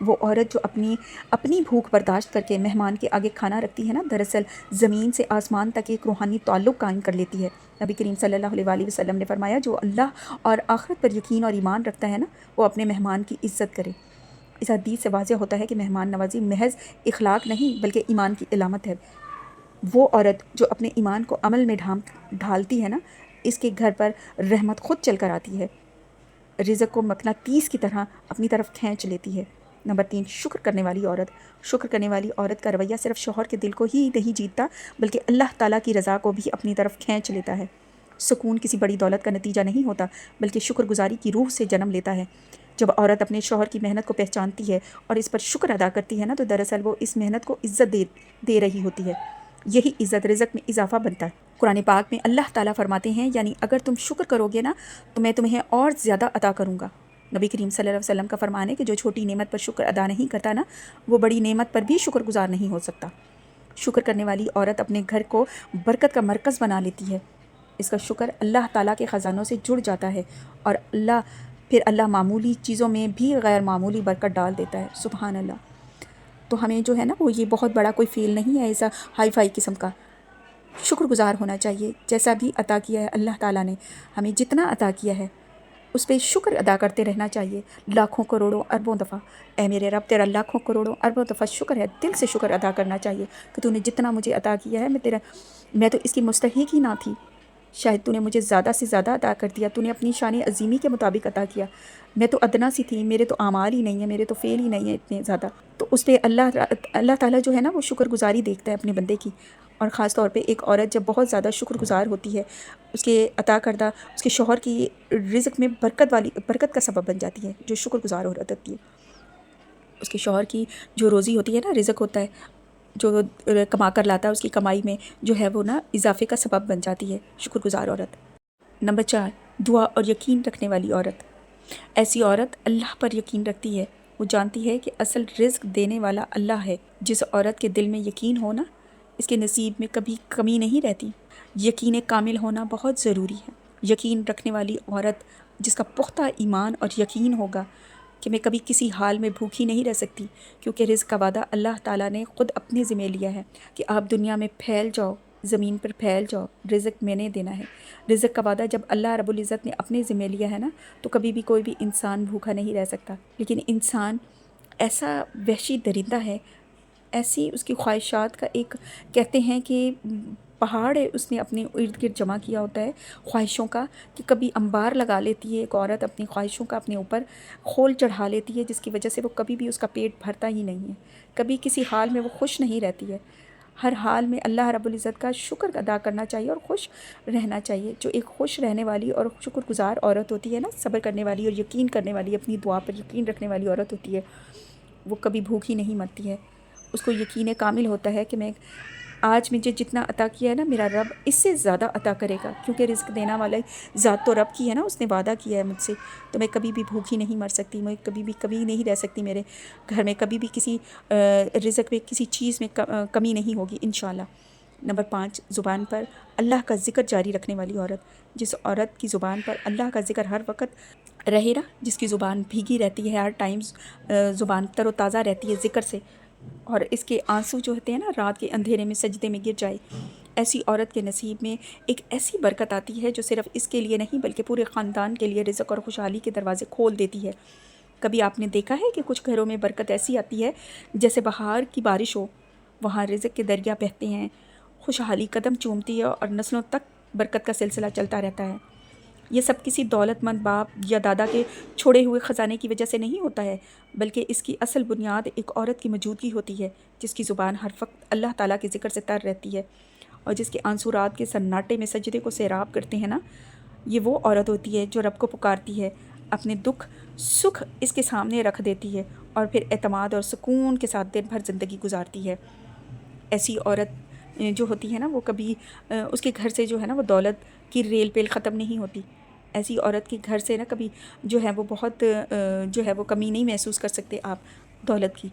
وہ عورت جو اپنی بھوک برداشت کر کے مہمان کے آگے کھانا رکھتی ہے نا، دراصل زمین سے آسمان تک ایک روحانی تعلق قائم کر لیتی ہے۔ نبی کریم صلی اللہ علیہ وآلہ وسلم نے فرمایا، جو اللہ اور آخرت پر یقین اور ایمان رکھتا ہے نا، وہ اپنے مہمان کی عزت کرے۔ اس حدیث سے واضح ہوتا ہے کہ مہمان نوازی محض اخلاق نہیں بلکہ ایمان کی علامت ہے۔ وہ عورت جو اپنے ایمان کو عمل میں ڈھالتی ہے نا، اس کے گھر پر رحمت خود چل کر آتی ہے، رزق کو مقناطیس کی طرح اپنی طرف کھینچ لیتی ہے۔ نمبر 3، شکر کرنے والی عورت۔ شکر کرنے والی عورت کا رویہ صرف شوہر کے دل کو ہی نہیں جیتتا بلکہ اللہ تعالیٰ کی رضا کو بھی اپنی طرف کھینچ لیتا ہے۔ سکون کسی بڑی دولت کا نتیجہ نہیں ہوتا بلکہ شکر گزاری کی روح سے جنم لیتا ہے۔ جب عورت اپنے شوہر کی محنت کو پہچانتی ہے اور اس پر شکر ادا کرتی ہے نا، تو دراصل وہ اس محنت کو عزت دے رہی ہوتی ہے۔ یہی عزت رزق میں اضافہ بنتا ہے۔ قرآن پاک میں اللہ تعالیٰ فرماتے ہیں، یعنی اگر تم شکر کرو گے نا تو میں تمہیں اور زیادہ عطا کروں گا۔ نبی کریم صلی اللہ علیہ وسلم کا فرمان ہے کہ جو چھوٹی نعمت پر شکر ادا نہیں کرتا نا، وہ بڑی نعمت پر بھی شکر گزار نہیں ہو سکتا۔ شکر کرنے والی عورت اپنے گھر کو برکت کا مرکز بنا لیتی ہے۔ اس کا شکر اللہ تعالیٰ کے خزانوں سے جڑ جاتا ہے اور پھر اللہ معمولی چیزوں میں بھی غیر معمولی برکت ڈال دیتا ہے۔ سبحان اللہ۔ تو ہمیں جو ہے نا، وہ یہ بہت بڑا کوئی فیل نہیں ہے ایسا ہائی فائی قسم کا، شکر گزار ہونا چاہیے۔ جیسا بھی عطا کیا ہے اللہ تعالیٰ نے ہمیں، جتنا عطا کیا ہے اس پہ شکر ادا کرتے رہنا چاہیے، لاکھوں کروڑوں اربوں دفعہ۔ اے میرے رب، تیرا لاکھوں کروڑوں اربوں دفعہ شکر ہے، دل سے شکر ادا کرنا چاہیے کہ تو نے جتنا مجھے عطا کیا ہے، میں تو اس کی مستحق ہی نہ تھی، شاید تو نے مجھے زیادہ سے زیادہ عطا کر دیا، تو نے اپنی شان عظیمی کے مطابق عطا کیا۔ میں تو ادنا سی تھی، میرے تو اعمال ہی نہیں ہیں، میرے تو فعل ہی نہیں ہیں اتنے زیادہ۔ تو اس پہ اللہ تعالیٰ جو ہے نا، وہ شکر گزاری دیکھتا ہے اپنے بندے کی۔ اور خاص طور پہ ایک عورت جب بہت زیادہ شکر گزار ہوتی ہے، اس کے عطا کردہ اس کے شوہر کی رزق میں برکت کا سبب بن جاتی ہے، جو شکر گزار عورت ہوتی ہے۔ اس کے شوہر کی جو روزی ہوتی ہے نا، رزق ہوتا ہے جو کما کر لاتا ہے، اس کی کمائی میں جو ہے وہ نا اضافے کا سبب بن جاتی ہے شکر گزار عورت۔ نمبر 4، دعا اور یقین رکھنے والی عورت۔ ایسی عورت اللہ پر یقین رکھتی ہے، وہ جانتی ہے کہ اصل رزق دینے والا اللہ ہے۔ جس عورت کے دل میں یقین ہو نا، اس کے نصیب میں کبھی کمی نہیں رہتی۔ یقین کامل ہونا بہت ضروری ہے۔ یقین رکھنے والی عورت جس کا پختہ ایمان اور یقین ہوگا کہ میں کبھی کسی حال میں بھوکی نہیں رہ سکتی، کیونکہ رزق کا وعدہ اللہ تعالیٰ نے خود اپنے ذمہ لیا ہے کہ آپ دنیا میں پھیل جاؤ، زمین پر پھیل جاؤ، رزق میں نے دینا ہے۔ رزق کا وعدہ جب اللہ رب العزت نے اپنے ذمہ لیا ہے نا، تو کبھی بھی کوئی بھی انسان بھوکا نہیں رہ سکتا۔ لیکن انسان ایسا وحشی درندہ ہے، ایسی اس کی خواہشات کا ایک کہتے ہیں کہ پہاڑ ہے اس نے اپنے ارد گرد جمع کیا ہوتا ہے خواہشوں کا، کہ کبھی انبار لگا لیتی ہے ایک عورت اپنی خواہشوں کا، اپنے اوپر خول چڑھا لیتی ہے، جس کی وجہ سے وہ کبھی بھی اس کا پیٹ بھرتا ہی نہیں ہے، کبھی کسی حال میں وہ خوش نہیں رہتی ہے۔ ہر حال میں اللہ رب العزت کا شکر ادا کرنا چاہیے اور خوش رہنا چاہیے۔ جو ایک خوش رہنے والی اور شکر گزار عورت ہوتی ہے نا، صبر کرنے والی اور یقین کرنے والی، اپنی دعا پر یقین رکھنے والی عورت ہوتی ہے، وہ کبھی بھوکی نہیں مرتی ہے۔ اس کو یقین کامل ہوتا ہے کہ میں آج مجھے جتنا عطا کیا ہے نا، میرا رب اس سے زیادہ عطا کرے گا، کیونکہ رزق دینا والا ذات تو رب کی ہے نا، اس نے وعدہ کیا ہے مجھ سے، تو میں کبھی بھی بھوکی نہیں مر سکتی، میں کبھی نہیں رہ سکتی، میرے گھر میں کبھی بھی کسی رزق میں کسی چیز میں کمی نہیں ہوگی انشاءاللہ۔ نمبر 5، زبان پر اللہ کا ذکر جاری رکھنے والی عورت۔ جس عورت کی زبان پر اللہ کا ذکر ہر وقت رہے نا، جس کی زبان بھیگی رہتی ہے، ہر ٹائم زبان تر و تازہ رہتی ہے ذکر سے، اور اس کے آنسو جو ہوتے ہیں نا، رات کے اندھیرے میں سجدے میں گر جائے، ایسی عورت کے نصیب میں ایک ایسی برکت آتی ہے جو صرف اس کے لیے نہیں بلکہ پورے خاندان کے لیے رزق اور خوشحالی کے دروازے کھول دیتی ہے۔ کبھی آپ نے دیکھا ہے کہ کچھ گھروں میں برکت ایسی آتی ہے جیسے بہار کی بارش ہو، وہاں رزق کے دریا بہتے ہیں، خوشحالی قدم چومتی ہے اور نسلوں تک برکت کا سلسلہ چلتا رہتا ہے۔ یہ سب کسی دولت مند باپ یا دادا کے چھوڑے ہوئے خزانے کی وجہ سے نہیں ہوتا ہے، بلکہ اس کی اصل بنیاد ایک عورت کی موجودگی ہوتی ہے، جس کی زبان ہر وقت اللہ تعالیٰ کے ذکر سے تر رہتی ہے، اور جس کے آنسو رات کے سناٹے میں سجدے کو سیراب کرتے ہیں نا۔ یہ وہ عورت ہوتی ہے جو رب کو پکارتی ہے، اپنے دکھ سکھ اس کے سامنے رکھ دیتی ہے، اور پھر اعتماد اور سکون کے ساتھ دن بھر زندگی گزارتی ہے۔ ایسی عورت جو ہوتی ہے نا، وہ کبھی اس کے گھر سے جو ہے نا، وہ دولت کی ریل پیل ختم نہیں ہوتی۔ ایسی عورت کے گھر سے نا کبھی جو ہے وہ بہت جو ہے وہ کمی نہیں محسوس کر سکتے آپ دولت کی۔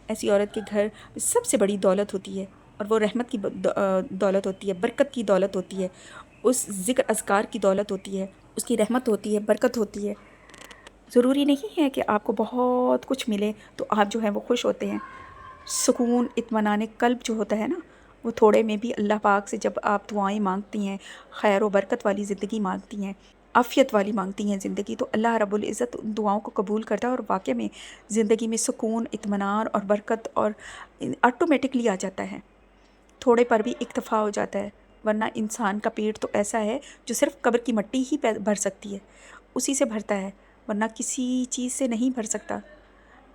ایسی عورت کے گھر سب سے بڑی دولت ہوتی ہے، اور وہ رحمت کی دولت ہوتی ہے، برکت کی دولت ہوتی ہے، اس ذکر اذکار کی دولت ہوتی ہے، اس کی رحمت ہوتی ہے، برکت ہوتی ہے۔ ضروری نہیں ہے کہ آپ کو بہت کچھ ملے تو آپ جو ہے وہ خوش ہوتے ہیں۔ سکون، اطمینان قلب جو ہوتا ہے نا، وہ تھوڑے میں بھی اللہ پاک سے جب آپ دعائیں مانگتی ہیں، خیر و برکت والی زندگی مانگتی ہیں، عافیت والی مانگتی ہیں زندگی، تو اللہ رب العزت ان دعاؤں کو قبول کرتا ہے اور واقع میں زندگی میں سکون، اطمینان اور برکت اور آٹومیٹکلی آ جاتا ہے، تھوڑے پر بھی اکتفا ہو جاتا ہے۔ ورنہ انسان کا پیٹ تو ایسا ہے جو صرف قبر کی مٹی ہی بھر سکتی ہے، اسی سے بھرتا ہے، ورنہ کسی چیز سے نہیں بھر سکتا۔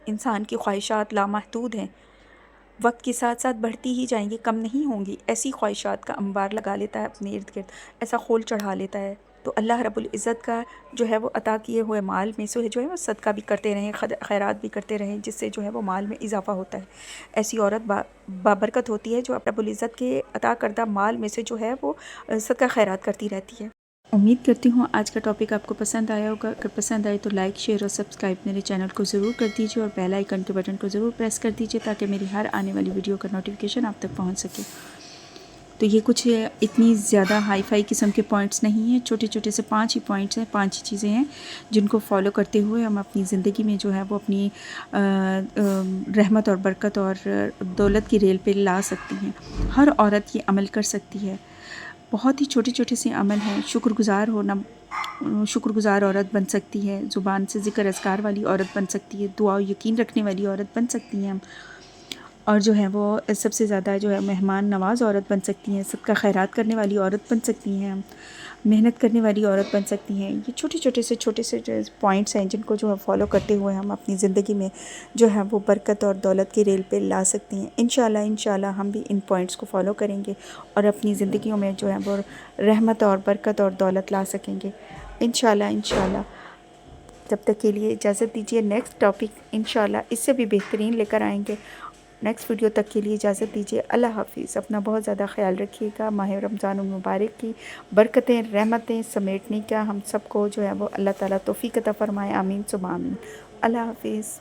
انسان کی خواہشات لامحدود ہیں، وقت کے ساتھ ساتھ بڑھتی ہی جائیں گی، کم نہیں ہوں گی۔ ایسی خواہشات کا انبار لگا لیتا ہے اپنے ارد گرد، ایسا خول چڑھا لیتا ہے۔ تو اللہ رب العزت کا جو ہے وہ عطا کیے ہوئے مال میں سے جو ہے وہ صدقہ بھی کرتے رہیں، خیرات بھی کرتے رہیں، جس سے جو ہے وہ مال میں اضافہ ہوتا ہے۔ ایسی عورت بابرکت ہوتی ہے جو رب العزت کے عطا کردہ مال میں سے جو ہے وہ صدقہ خیرات کرتی رہتی ہے۔ امید کرتی ہوں آج کا ٹاپک آپ کو پسند آیا ہوگا۔ اگر پسند آئے تو لائک، شیئر اور سبسکرائب میرے چینل کو ضرور کر دیجیے اور بیل آئیکن کے بٹن کو ضرور پریس کر دیجیے تاکہ میری ہر آنے والی ویڈیو کا نوٹیفیکیشن آپ تک پہنچ سکے۔ تو یہ کچھ اتنی زیادہ ہائی فائی قسم کے پوائنٹس نہیں ہیں، چھوٹے چھوٹے سے 5 ہی پوائنٹس ہیں، 5 ہی چیزیں ہیں جن کو فالو کرتے ہوئے ہم اپنی زندگی میں جو ہے وہ اپنی رحمت اور برکت اور دولت کی ریل پہ لا سکتی ہیں۔ ہر عورت یہ عمل کر سکتی ہے، بہت ہی چھوٹے چھوٹے سے عمل ہیں۔ شکر گزار عورت بن سکتی ہے، زبان سے ذکر اذکار والی عورت بن سکتی ہے، دعا و یقین رکھنے والی عورت بن سکتی ہیں ہم، اور جو ہے وہ سب سے زیادہ جو ہے مہمان نواز عورت بن سکتی ہیں، صدقہ خیرات کرنے والی عورت بن سکتی ہیں ہم، محنت کرنے والی عورت بن سکتی ہیں۔ یہ چھوٹے سے پوائنٹس ہیں جن کو جو ہے فالو کرتے ہوئے ہم اپنی زندگی میں جو ہے وہ برکت اور دولت کی ریل پہ لا سکتی ہیں۔ انشاءاللہ ہم بھی ان پوائنٹس کو فالو کریں گے اور اپنی زندگیوں میں جو ہے وہ رحمت اور برکت اور دولت لا سکیں گے انشاءاللہ۔ جب تک کے لیے اجازت دیجیے، نیکسٹ ٹاپک انشاءاللہ اس سے بھی بہترین لے کر آئیں گے۔ نیکسٹ ویڈیو تک کے لیے اجازت دیجیے، اللہ حافظ۔ اپنا بہت زیادہ خیال رکھیے گا۔ ماہ رمضان المبارک کی برکتیں، رحمتیں سمیٹنے کا ہم سب کو جو ہے وہ اللہ تعالیٰ توفیق عطا فرمائے، آمین ثم آمین۔ اللہ حافظ۔